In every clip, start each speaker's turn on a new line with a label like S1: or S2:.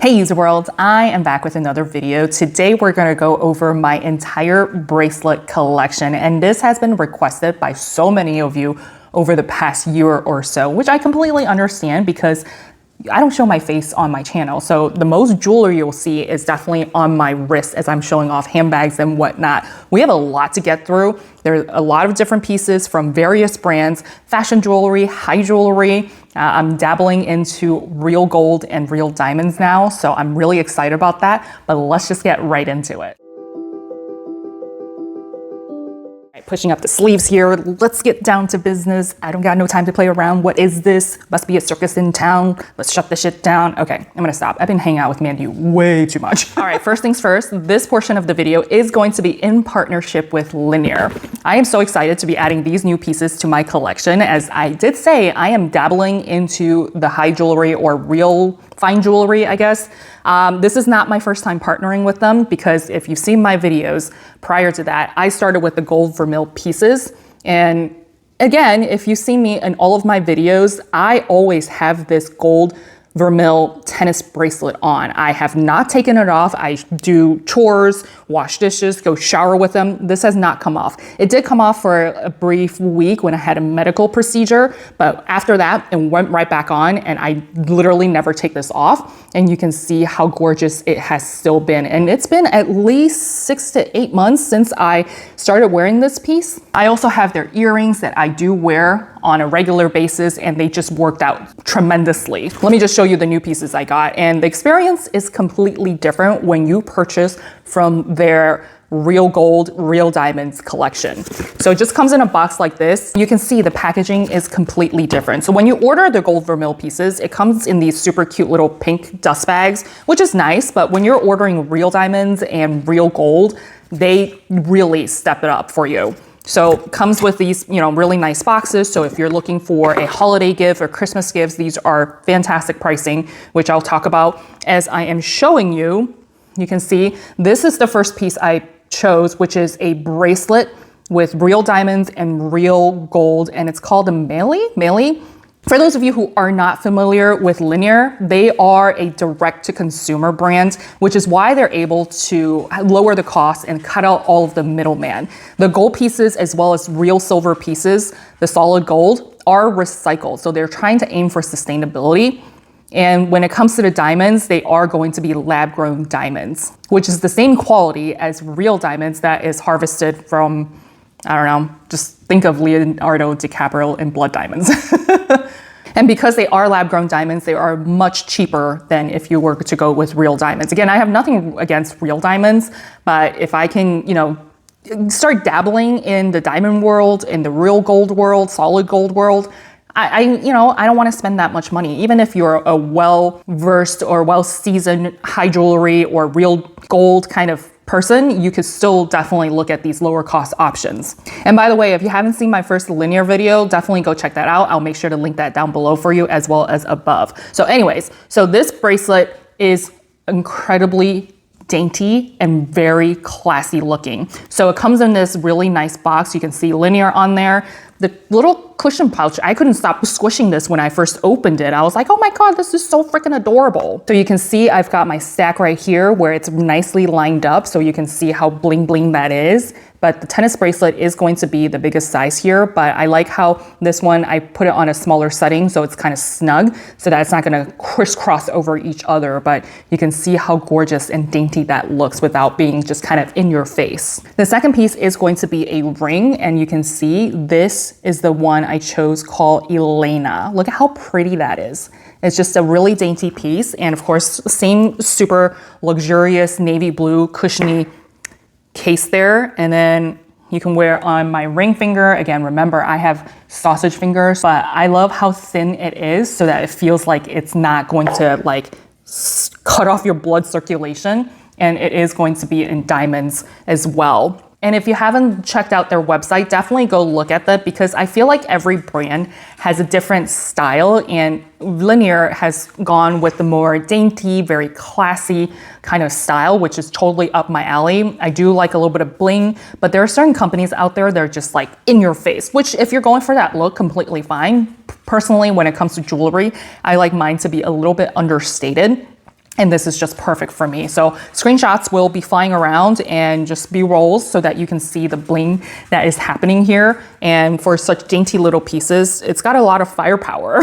S1: Hey user world, I am back with another video. Today we're going to go over my entire bracelet collection, and this has been requested by so many of you over the past year or so, which I completely understand because I don't show my face on my channel. So the most jewelry you'll see is definitely on my wrist as I'm showing off handbags and whatnot. We have a lot to get through. There's a lot of different pieces from various brands, fashion jewelry, high jewelry. I'm dabbling into real gold and real diamonds now, so I'm really excited about that, but let's just get right into it. Pushing up the sleeves here, let's get down to business. I don't got no time to play around. What is this? Must be a circus in town. Let's shut this shit down. Okay, I'm gonna stop. I've been hanging out with Mandy way too much. All right, first things first, this portion of the video is going to be in partnership with Linjer. I am so excited to be adding these new pieces to my collection. As I did say, I am dabbling into the high jewelry or real fine jewelry, I guess. This is not my first time partnering with them because if you've seen my videos prior to that, I started with the gold vermeil pieces. And again, if you see me in all of my videos, I always have this gold vermeil tennis bracelet on. I have not taken it off. I do chores, wash dishes, go shower with them. This has not come off. It did come off for a brief week when I had a medical procedure, but after that, it went right back on and I literally never take this off. And you can see how gorgeous it has still been. And it's been at least 6 to 8 months since I started wearing this piece. I also have their earrings that I do wear on a regular basis, and they just worked out tremendously. Let me just show you the new pieces I got. And the experience is completely different when you purchase from their real gold, real diamonds collection. So it just comes in a box like this. You can see the packaging is completely different. So when you order the gold vermeil pieces, it comes in these super cute little pink dust bags, which is nice. But when you're ordering real diamonds and real gold, they really step it up for you. So it comes with these, really nice boxes. So if you're looking for a holiday gift or Christmas gifts, these are fantastic pricing, which I'll talk about as I am showing you. You can see this is the first piece I chose, which is a bracelet with real diamonds and real gold, and it's called a Meili. For those of you who are not familiar with Linjer, they are a direct-to-consumer brand, which is why they're able to lower the cost and cut out all of the middleman. The gold pieces, as well as real silver pieces, the solid gold, are recycled. So they're trying to aim for sustainability. And when it comes to the diamonds, they are going to be lab-grown diamonds, which is the same quality as real diamonds that is harvested from, I don't know, just think of Leonardo DiCaprio in blood diamonds. And because they are lab-grown diamonds, they are much cheaper than if you were to go with real diamonds. Again, I have nothing against real diamonds, but if I can, start dabbling in the diamond world, in the real gold world, solid gold world, I don't want to spend that much money. Even if you're a well-versed or well-seasoned high jewelry or real gold kind of person, you could still definitely look at these lower cost options. And by the way, if you haven't seen my first Linjer video, definitely go check that out. I'll make sure to link that down below for you as well as above. So anyways, so this bracelet is incredibly dainty and very classy looking. So it comes in this really nice box. You can see Linjer on there. The little cushion pouch, I couldn't stop squishing this when I first opened it. I was like, oh my God, this is so freaking adorable. So you can see I've got my stack right here where it's nicely lined up. So you can see how bling bling that is. But the tennis bracelet is going to be the biggest size here, but I like how this one, I put it on a smaller setting so it's kind of snug so that it's not gonna crisscross over each other, but you can see how gorgeous and dainty that looks without being just kind of in your face. The second piece is going to be a ring, and you can see this is the one I chose called Elena. Look at how pretty that is. It's just a really dainty piece, and of course, same super luxurious navy blue cushiony case there, and then you can wear on my ring finger. Again, remember I have sausage fingers, but I love how thin it is so that it feels like it's not going to cut off your blood circulation, and it is going to be in diamonds as well. And if you haven't checked out their website, definitely go look at that because I feel like every brand has a different style, and Linjer has gone with the more dainty, very classy kind of style, which is totally up my alley. I do like a little bit of bling, but there are certain companies out there that are just like in your face, which if you're going for that look, completely fine. Personally, when it comes to jewelry, I like mine to be a little bit understated. And this is just perfect for me. So screenshots will be flying around and just B-rolls so that you can see the bling that is happening here. And for such dainty little pieces, it's got a lot of firepower.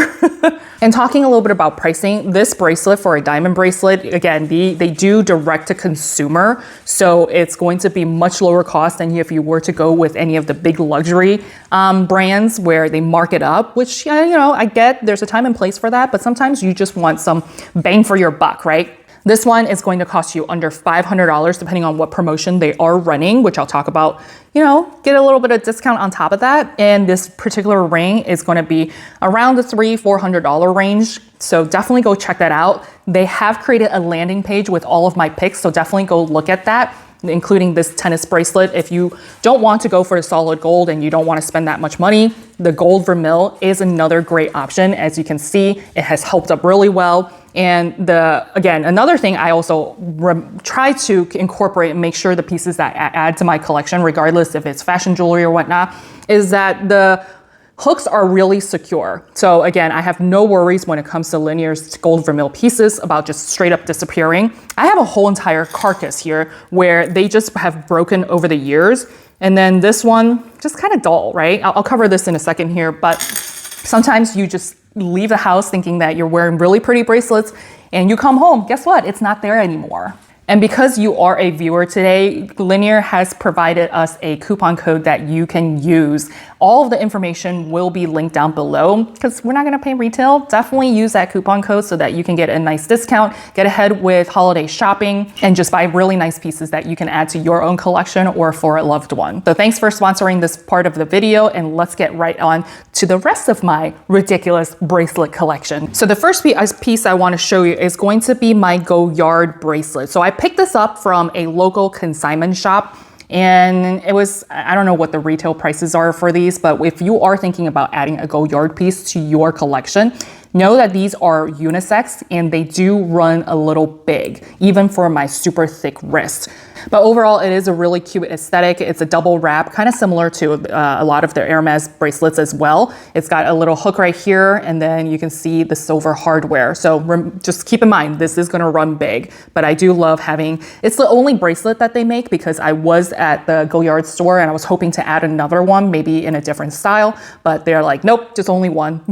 S1: And talking a little bit about pricing, this bracelet for a diamond bracelet, again, they do direct to consumer. So it's going to be much lower cost than if you were to go with any of the big luxury brands where they mark it up, which, I get there's a time and place for that, but sometimes you just want some bang for your buck, right? This one is going to cost you under $500 depending on what promotion they are running, which I'll talk about, get a little bit of discount on top of that. And this particular ring is going to be around the $300-400 range. So definitely go check that out. They have created a landing page with all of my picks, so definitely go look at that, including this tennis bracelet. If you don't want to go for a solid gold and you don't want to spend that much money, the gold vermil is another great option. As you can see, it has helped up really well. And again, another thing I also try to incorporate and make sure the pieces that I add to my collection, regardless if it's fashion jewelry or whatnot, is that the hooks are really secure. So again, I have no worries when it comes to Linjer's gold vermil pieces about just straight up disappearing. I have a whole entire carcass here where they just have broken over the years. And then this one, just kind of dull, right? I'll cover this in a second here, but sometimes you just leave the house thinking that you're wearing really pretty bracelets and you come home, guess what? It's not there anymore. And because you are a viewer today, Linjer has provided us a coupon code that you can use. All of the information will be linked down below because we're not going to pay retail. Definitely use that coupon code so that you can get a nice discount, get ahead with holiday shopping, and just buy really nice pieces that you can add to your own collection or for a loved one. So thanks for sponsoring this part of the video, and let's get right on to the rest of my ridiculous bracelet collection. So the first piece I want to show you is going to be my Goyard bracelet. So I picked this up from a local consignment shop, and it was, I don't know what the retail prices are for these, but if you are thinking about adding a Goyard piece to your collection, know that these are unisex and they do run a little big, even for my super thick wrist. But overall, it is a really cute aesthetic. It's a double wrap, kind of similar to a lot of their Hermes bracelets as well. It's got a little hook right here, and then you can see the silver hardware. So just keep in mind, this is gonna run big, but I do love having, it's the only bracelet that they make because I was at the Goyard store and I was hoping to add another one, maybe in a different style, but they're like, nope, just only one.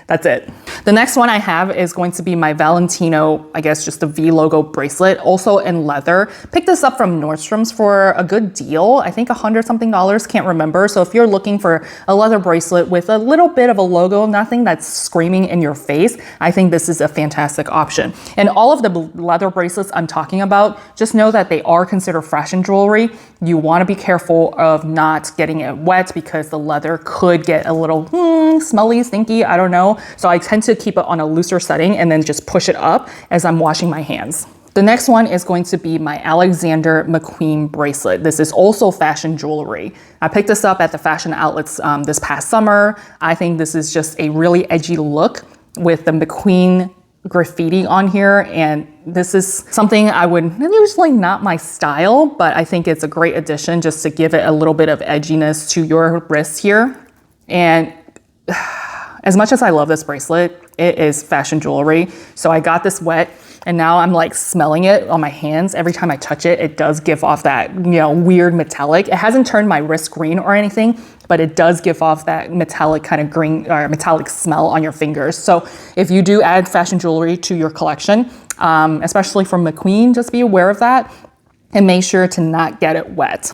S1: That's it. The next one I have is going to be my Valentino, I guess just a V logo bracelet, also in leather. Picked this up from Nordstrom's for a good deal. I think $100 something, can't remember. So if you're looking for a leather bracelet with a little bit of a logo, nothing that's screaming in your face, I think this is a fantastic option. And all of the leather bracelets I'm talking about, just know that they are considered fashion jewelry. You want to be careful of not getting it wet because the leather could get a little smelly, stinky, I don't know. So I tend to keep it on a looser setting and then just push it up as I'm washing my hands. The next one is going to be my Alexander McQueen bracelet. This is also fashion jewelry. I picked this up at the fashion outlets this past summer. I think this is just a really edgy look with the McQueen graffiti on here, and this is something I would usually not my style, but I think it's a great addition just to give it a little bit of edginess to your wrist here. And as much as I love this bracelet, it is fashion jewelry. So I got this wet and now I'm like smelling it on my hands. Every time I touch it, it does give off that, weird metallic. It hasn't turned my wrist green or anything, but it does give off that metallic kind of green or metallic smell on your fingers. So if you do add fashion jewelry to your collection, especially from McQueen, just be aware of that and make sure to not get it wet.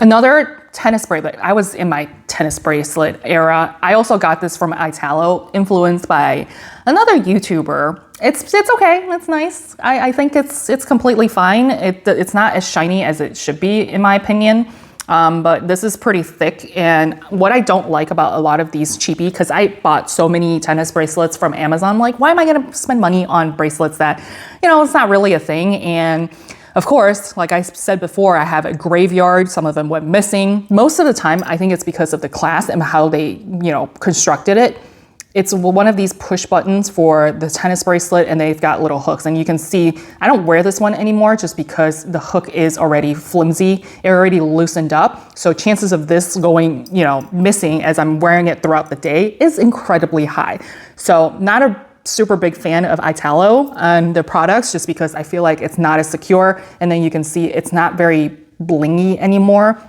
S1: Another tennis bracelet. I was in my tennis bracelet era. I also got this from Italo, influenced by another YouTuber. It's okay. It's nice. I think it's completely fine. It's not as shiny as it should be, in my opinion. But this is pretty thick. And what I don't like about a lot of these cheapie, because I bought so many tennis bracelets from Amazon, like, why am I going to spend money on bracelets that, it's not really a thing? And of course, like I said before, I have a graveyard. Some of them went missing. Most of the time, I think it's because of the clasp and how they, constructed it. It's one of these push buttons for the tennis bracelet, and they've got little hooks. And you can see, I don't wear this one anymore just because the hook is already flimsy. It already loosened up. So chances of this going, missing as I'm wearing it throughout the day is incredibly high. So not a super big fan of Italo and the products just because I feel like it's not as secure. And then you can see it's not very blingy anymore.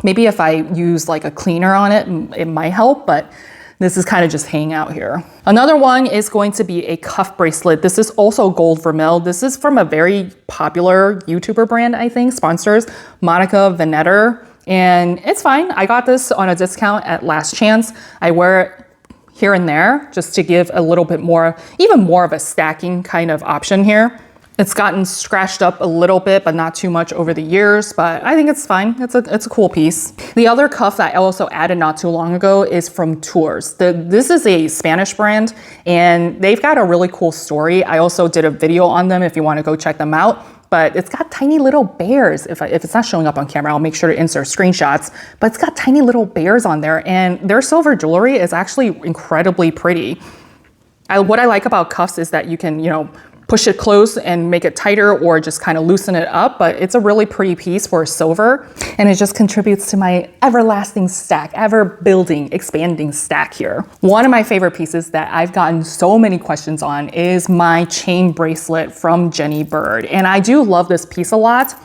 S1: Maybe if I use like a cleaner on it, it might help, but this is kind of just hanging out here. Another one is going to be a cuff bracelet. This is also gold vermil. This is from a very popular YouTuber brand, I think, sponsors, Monica Venetter. And it's fine. I got this on a discount at Last Chance. I wear it here and there just to give a little bit more, even more of a stacking kind of option here. It's gotten scratched up a little bit, but not too much over the years, but I think it's fine. It's a cool piece. The other cuff that I also added not too long ago is from Tours. This is a Spanish brand, and they've got a really cool story. I also did a video on them if you want to go check them out, but it's got tiny little bears. If it's not showing up on camera, I'll make sure to insert screenshots, but it's got tiny little bears on there, and their silver jewelry is actually incredibly pretty. What I like about cuffs is that you can, push it close and make it tighter or just kind of loosen it up, but it's a really pretty piece for silver, and it just contributes to my everlasting stack, ever building, expanding stack here. One of my favorite pieces that I've gotten so many questions on is my chain bracelet from Jenny Bird, and I do love this piece a lot.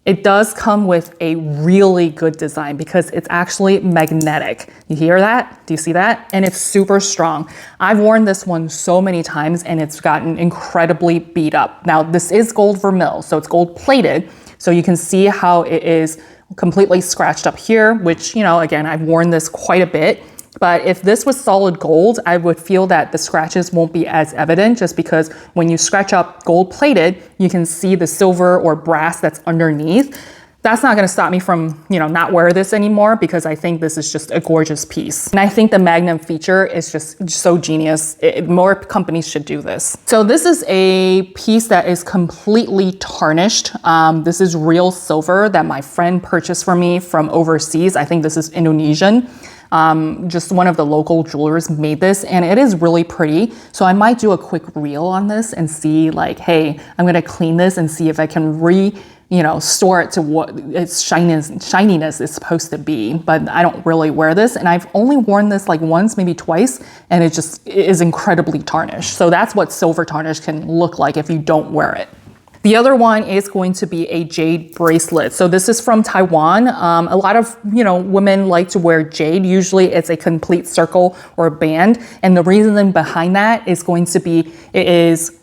S1: It does come with a really good design because it's actually magnetic. You hear that? Do you see that? And it's super strong. I've worn this one so many times and it's gotten incredibly beat up. Now, this is gold vermil, so it's gold plated. So you can see how it is completely scratched up here, which, again, I've worn this quite a bit. But if this was solid gold, I would feel that the scratches won't be as evident just because when you scratch up gold plated, you can see the silver or brass that's underneath. That's not going to stop me from, not wear this anymore because I think this is just a gorgeous piece. And I think the Magnum feature is just so genius. More companies should do this. So this is a piece that is completely tarnished. This is real silver that my friend purchased for me from overseas. I think this is Indonesian. Just one of the local jewelers made this and it is really pretty. So I might do a quick reel on this and see like, hey, I'm going to clean this and see if I can store it to what its shininess is supposed to be. But I don't really wear this and I've only worn this like once, maybe twice, and it is incredibly tarnished. So that's what silver tarnish can look like if you don't wear it. The other one is going to be a jade bracelet. So this is from Taiwan. A lot of, women like to wear jade. Usually it's a complete circle or band. And the reason behind that is going to be, it is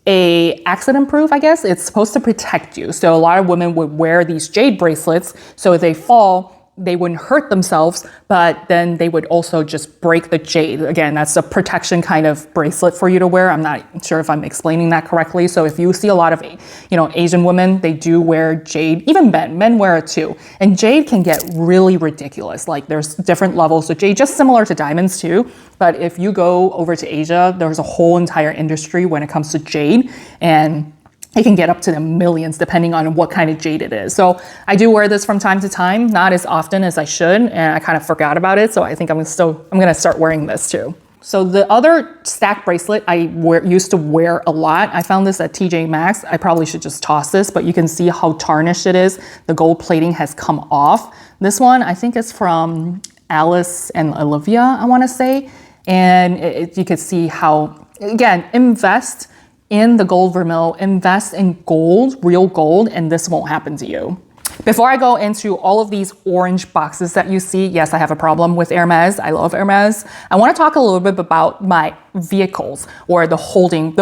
S1: a accident proof, I guess. It's supposed to protect you. So a lot of women would wear these jade bracelets. So if they fall, they wouldn't hurt themselves, but then they would also just break the jade. Again, that's a protection kind of bracelet for you to wear. I'm not sure if I'm explaining that correctly. So if you see a lot of, Asian women, they do wear jade. Even men wear it too. And jade can get really ridiculous. Like there's different levels of jade, just similar to diamonds too. But if you go over to Asia, there's a whole entire industry when it comes to jade, and it can get up to the millions depending on what kind of jade it is. So I do wear this from time to time, not as often as I should, and I kind of forgot about it. So I think I'm gonna start wearing this too. So the other stack bracelet I used to wear a lot. I found this at TJ Maxx. I probably should just toss this, but you can see how tarnished it is. The gold plating has come off. This one, I think it's from Alice and Olivia, I wanna say. And you can see how, again, invest in the gold vermil, invest in gold, real gold, and this won't happen to you. Before I go into all of these orange boxes that you see, yes, I have a problem with Hermes. I love Hermes. I want to talk a little bit about my vehicles or the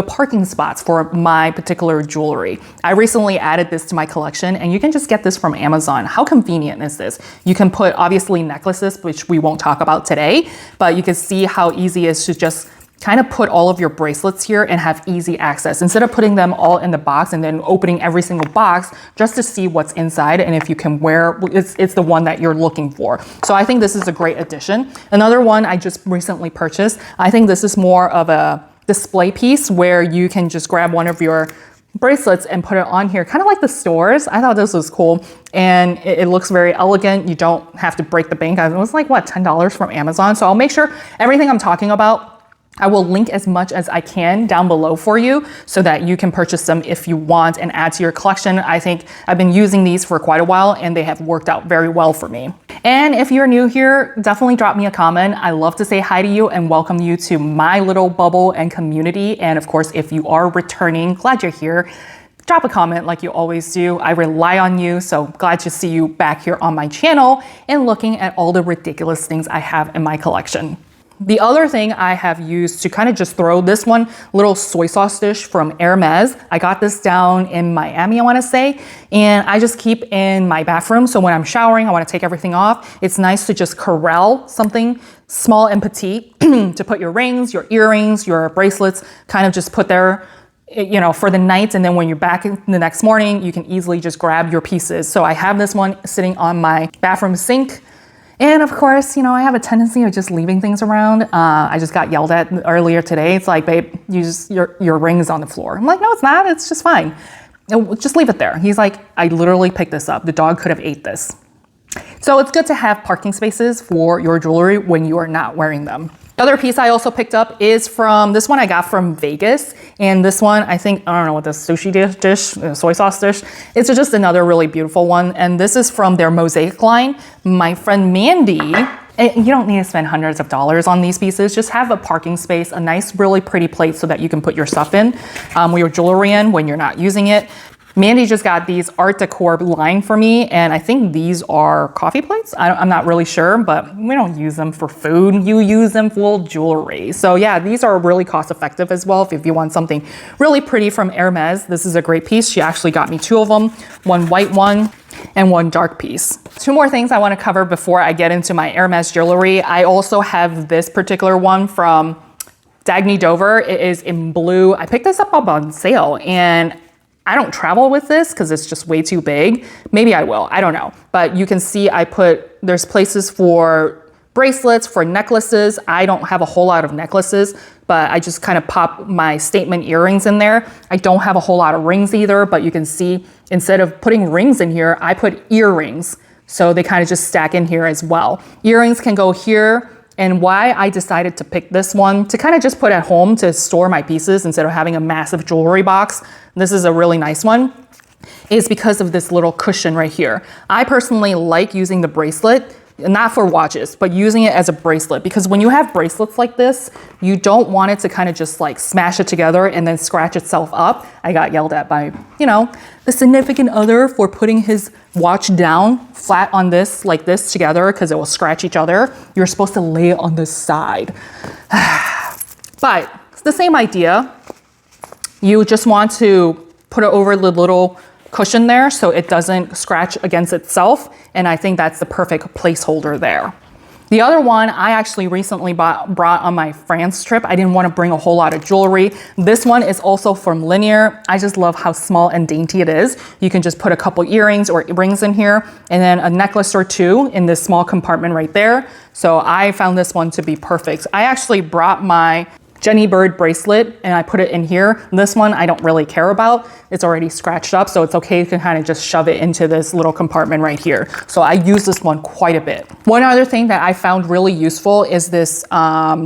S1: parking spots for my particular jewelry. I recently added this to my collection and you can just get this from Amazon. How convenient is this? You can put obviously necklaces, which we won't talk about today, but you can see how easy it is to just kind of put all of your bracelets here and have easy access instead of putting them all in the box and then opening every single box just to see what's inside and if you can wear it's the one that you're looking for. So I think this is a great addition. Another one I just recently purchased, I think this is more of a display piece where you can just grab one of your bracelets and put it on here, kind of like the stores. I thought this was cool and it looks very elegant. You don't have to break the bank. It was like, what, $10 from Amazon. So I'll make sure everything I'm talking about I will link as much as I can down below for you so that you can purchase them if you want and add to your collection. I think I've been using these for quite a while and they have worked out very well for me. And if you're new here, definitely drop me a comment. I love to say hi to you and welcome you to my little bubble and community. And of course, if you are returning, glad you're here. Drop a comment like you always do. I rely on you, so glad to see you back here on my channel and looking at all the ridiculous things I have in my collection. The other thing I have used to kind of just throw this one little soy sauce dish from Hermes. I got this down in Miami, I want to say, and I just keep in my bathroom. So when I'm showering, I want to take everything off. It's nice to just corral something small and petite to put your rings, your earrings, your bracelets, kind of just put there, you know, for the night. And then when you're back in the next morning, you can easily just grab your pieces. So I have this one sitting on my bathroom sink. And of course, you know, I have a tendency of just leaving things around. I just got yelled at earlier today. It's like, babe, your ring is on the floor. I'm like, no, it's not. It's just fine. Just leave it there. He's like, I literally picked this up. The dog could have ate this. So it's good to have parking spaces for your jewelry when you are not wearing them. The other piece I also picked up is from this one I got from Vegas. And this one, I think, I don't know what this sushi dish, soy sauce dish. It's just another really beautiful one. And this is from their Mosaic line. My friend Mandy, and you don't need to spend hundreds of dollars on these pieces. Just have a parking space, a nice, really pretty place so that you can put your stuff in, with your jewelry in when you're not using it. Mandy just got these art decor line for me, and I think these are coffee plates. I'm not really sure, but we don't use them for food. You use them for jewelry. So yeah, these are really cost effective as well. If you want something really pretty from Hermes, this is a great piece. She actually got me two of them, one white one and one dark piece. Two more things I want to cover before I get into my Hermes jewelry. I also have this particular one from Dagny Dover. It is in blue. I picked this up on sale and I don't travel with this because it's just way too big. Maybe I will, I don't know. But you can see there's places for bracelets, for necklaces. I don't have a whole lot of necklaces, but I just kind of pop my statement earrings in there. I don't have a whole lot of rings either, but you can see instead of putting rings in here, I put earrings. So they kind of just stack in here as well. Earrings can go here. And why I decided to pick this one to kind of just put at home to store my pieces instead of having a massive jewelry box. This is a really nice one, is because of this little cushion right here. I personally like using the bracelet, not for watches, but using it as a bracelet, because when you have bracelets like this, you don't want it to kind of just like smash it together and then scratch itself up. I got yelled at by, you know, the significant other for putting his watch down flat on this, like this together, because it will scratch each other. You're supposed to lay it on the side. But it's the same idea. You just want to put it over the little cushion there so it doesn't scratch against itself, and I think that's the perfect placeholder there. The other one I actually recently brought on my France trip. I didn't want to bring a whole lot of jewelry. This one is also from Linjer. I just love how small and dainty it is. You can just put a couple earrings or rings in here and then a necklace or two in this small compartment right there. So I found this one to be perfect. I actually brought my Jenny Bird bracelet and I put it in here. This one I don't really care about. It's already scratched up, so it's okay. You can kind of just shove it into this little compartment right here. So I use this one quite a bit. One other thing that I found really useful is this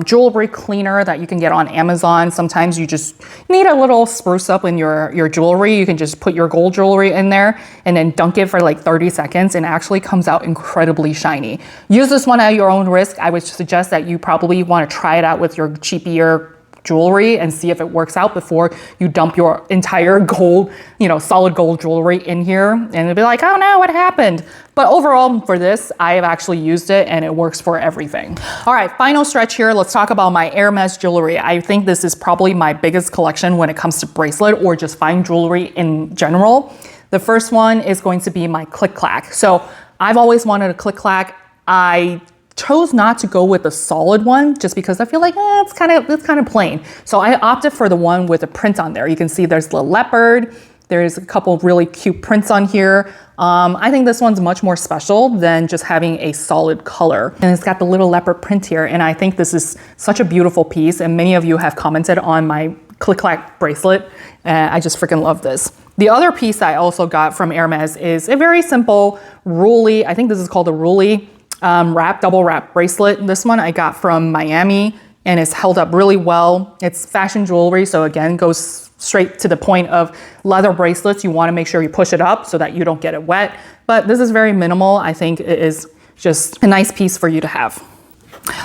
S1: jewelry cleaner that you can get on Amazon. Sometimes you just need a little spruce up in your jewelry. You can just put your gold jewelry in there and then dunk it for like 30 seconds and it actually comes out incredibly shiny. Use this one at your own risk. I would suggest that you probably want to try it out with your cheapier jewelry and see if it works out before you dump your entire gold, solid gold jewelry in here and it'll be like, oh no, what happened? But overall for this, I have actually used it and it works for everything. All right, final stretch here. Let's talk about my Hermes jewelry. I think this is probably my biggest collection when it comes to bracelet or just fine jewelry in general. The first one is going to be my click clack. So I've always wanted a click clack. I chose not to go with a solid one just because I feel like it's kind of plain. So I opted for the one with a print on there. You can see there's the leopard. There's a couple of really cute prints on here. I think this one's much more special than just having a solid color. And it's got the little leopard print here. And I think this is such a beautiful piece. And many of you have commented on my click clack bracelet. I just freaking love this. The other piece I also got from Hermes is a very simple Ruly. I think this is called a Ruly double wrap bracelet. This one I got from Miami. and it's held up really well. It's fashion jewelry, so again, goes straight to the point of leather bracelets. You want to make sure you push it up so that you don't get it wet. But this is very minimal. I think it is just a nice piece for you to have.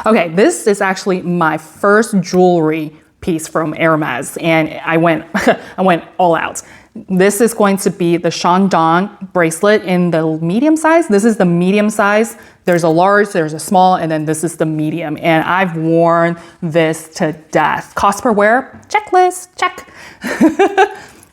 S1: Okay, this is actually my first jewelry piece from Hermes, and I went all out. This is going to be the Chandon bracelet in the medium size. This is the medium size. There's a large, there's a small, and then this is the medium. And I've worn this to death. Cost per wear, checklist, check.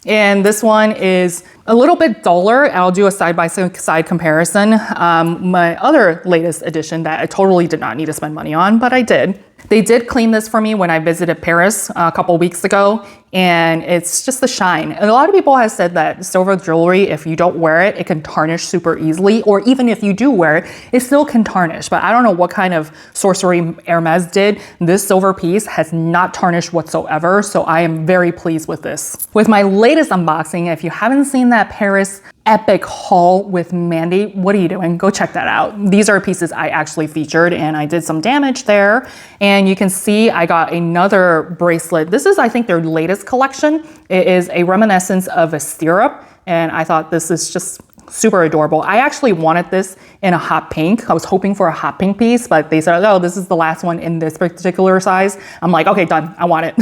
S1: And this one is a little bit duller. I'll do a side-by-side comparison. My other latest edition that I totally did not need to spend money on, but I did. They did clean this for me when I visited Paris a couple weeks ago, and it's just the shine. And a lot of people have said that silver jewelry, if you don't wear it, it can tarnish super easily, or even if you do wear it, it still can tarnish. But I don't know what kind of sorcery Hermes did. This silver piece has not tarnished whatsoever, so I am very pleased with this. With my latest unboxing, if you haven't seen that Paris epic haul with Mandy, what are you doing? Go check that out. These are pieces I actually featured, and I did some damage there. And you can see I got another bracelet. This is, I think, their latest collection. It is a reminiscence of a stirrup, and I thought this is just super adorable. I actually wanted this in a hot pink. I was hoping for a hot pink piece, but they said, oh, this is the last one in this particular size. I'm like, okay, done. I want it.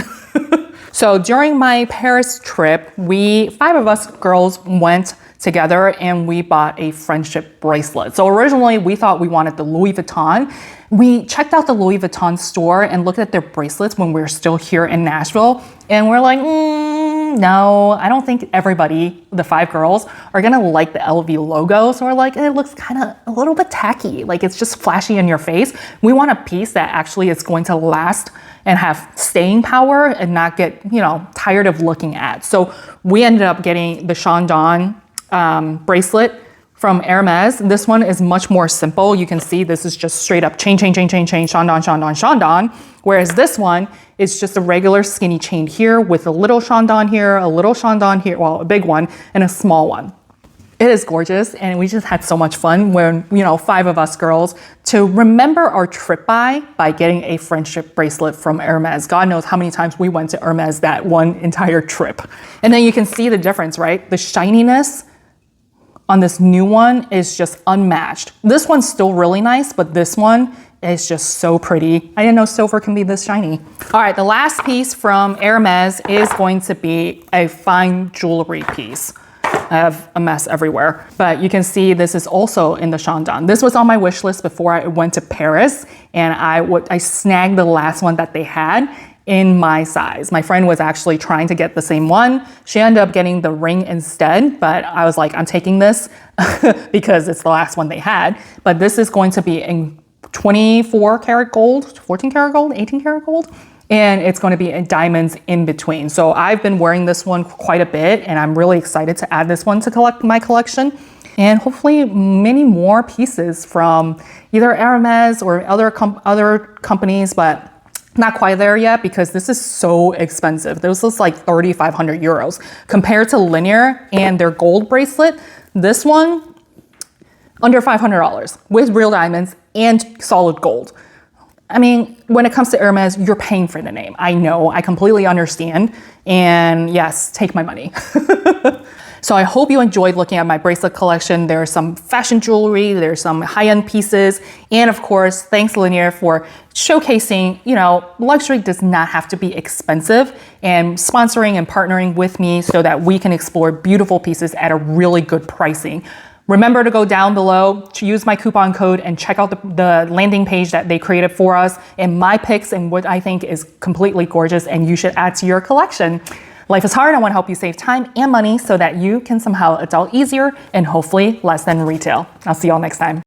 S1: So during my Paris trip, 5 of us girls went together and we bought a friendship bracelet. So originally we thought we wanted the Louis Vuitton. We checked out the Louis Vuitton store and looked at their bracelets when we were still here in Nashville. And we're like, no, I don't think everybody, the 5 girls, are gonna like the LV logo. So we're like, it looks kind of a little bit tacky. Like it's just flashy in your face. We want a piece that actually is going to last and have staying power and not get, tired of looking at. So we ended up getting the Chandon bracelet from Hermes. This one is much more simple. You can see this is just straight up chain, Chandon, Chandon. Whereas this one is just a regular skinny chain here with a little Chandon here, a little Chandon here, well, a big one and a small one. It is gorgeous, and we just had so much fun when, 5 of us girls to remember our trip by getting a friendship bracelet from Hermes. God knows how many times we went to Hermes that one entire trip. And then you can see the difference, right? The shininess on this new one is just unmatched. This one's still really nice, but this one is just so pretty. I didn't know silver can be this shiny. All right, the last piece from Hermes is going to be a fine jewelry piece. I have a mess everywhere, but you can see this is also in the Chandon. This was on my wish list before I went to Paris, and I snagged the last one that they had in my size. My friend was actually trying to get the same one. She ended up getting the ring instead, but I was like, I'm taking this because it's the last one they had. But this is going to be in 24 karat gold, 14 karat gold, 18 karat gold. And it's going to be in diamonds in between. So I've been wearing this one quite a bit, and I'm really excited to add this one to my collection. And hopefully many more pieces from either Hermes or other companies, but not quite there yet because this is so expensive. This was like 3,500 euros. Compared to Linjer and their gold bracelet, this one, under $500 with real diamonds and solid gold. I mean, when it comes to Hermes, you're paying for the name. I know, I completely understand. And yes, take my money. So I hope you enjoyed looking at my bracelet collection. There's some fashion jewelry, there's some high-end pieces. And of course, thanks Linjer for showcasing, luxury does not have to be expensive, and sponsoring and partnering with me so that we can explore beautiful pieces at a really good pricing. Remember to go down below to use my coupon code and check out the landing page that they created for us and my picks and what I think is completely gorgeous and you should add to your collection. Life is hard. I want to help you save time and money so that you can somehow adult easier and hopefully less than retail. I'll see y'all next time.